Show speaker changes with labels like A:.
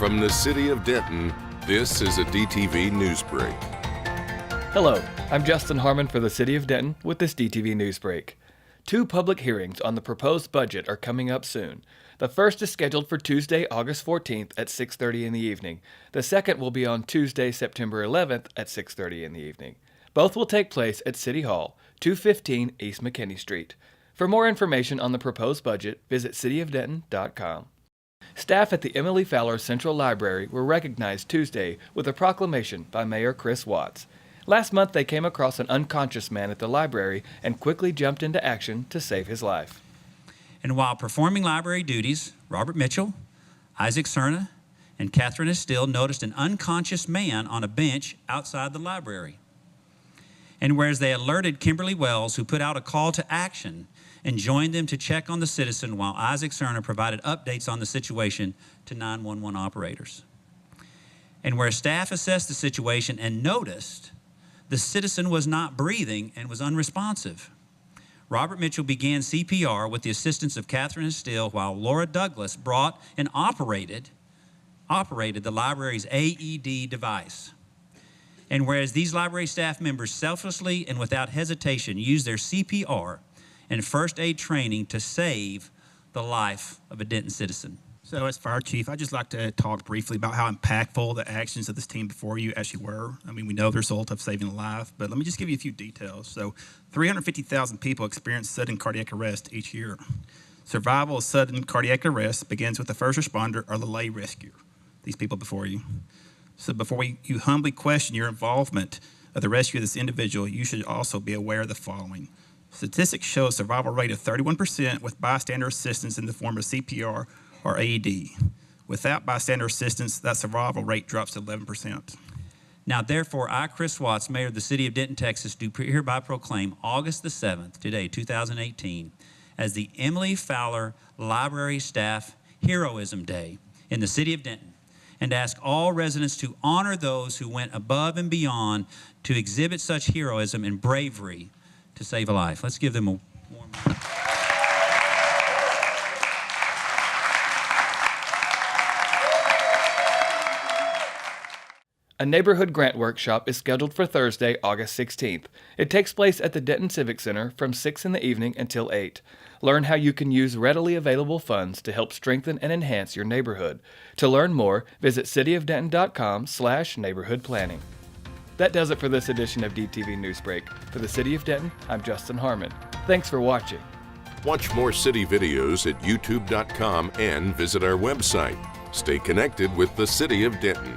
A: From the city of Denton, this is a DTV Newsbreak.
B: Hello, I'm Justin Harmon for the City of Denton with this DTV Newsbreak. 2 public hearings on the proposed budget are coming up soon. The first is scheduled for Tuesday, August 14th at 6:30 in the evening. The second will be on Tuesday, September 11th at 6:30 in the evening. Both will take place at City Hall, 215 East McKinney Street. For more information on the proposed budget, visit cityofdenton.com. Staff at the Emily Fowler Central Library were recognized Tuesday with a proclamation by Mayor Chris Watts. Last month, they came across an unconscious man at the library and quickly jumped into action to save his life.
C: And while performing library duties, Robert Mitchell, Isaac Cerna, and Catherine Estill noticed an unconscious man on a bench outside the library. And whereas they alerted Kimberly Wells, who put out a call to action and joined them to check on the citizen, while Isaac Cerna provided updates on the situation to 911 operators. And where staff assessed the situation and noticed the citizen was not breathing and was unresponsive, Robert Mitchell began CPR with the assistance of Catherine Estill, while Laura Douglas brought and operated the library's AED device. And whereas these library staff members selflessly and without hesitation used their CPR and first aid training to save the life of a Denton citizen.
D: So as Fire Chief, I'd just like to talk briefly about how impactful the actions of this team before you actually were. I mean, we know the result of saving a life, but let me just give you a few details. So 350,000 people experience sudden cardiac arrest each year. Survival of sudden cardiac arrest begins with the first responder or the lay rescuer, these people before you. So before you humbly question your involvement of the rescue of this individual, you should also be aware of the following. Statistics show a survival rate of 31% with bystander assistance in the form of CPR or AED. Without bystander assistance, that survival rate drops to 11%.
C: Now, therefore, I, Chris Watts, Mayor of the City of Denton, Texas, do hereby proclaim August the 7th, today, 2018, as the Emily Fowler Library Staff Heroism Day in the City of Denton, and ask all residents to honor those who went above and beyond to exhibit such heroism and bravery to save a life. Let's give them a warm round.
B: A neighborhood grant workshop is scheduled for Thursday, August 16th. It takes place at the Denton Civic Center from 6 in the evening until 8. Learn how you can use readily available funds to help strengthen and enhance your neighborhood. To learn more, visit cityofdenton.com/neighborhood planning. That does it for this edition of DTV Newsbreak. For the City of Denton, I'm Justin Harmon. Thanks for watching.
A: Watch more city videos at youtube.com and visit our website. Stay connected with the city of Denton.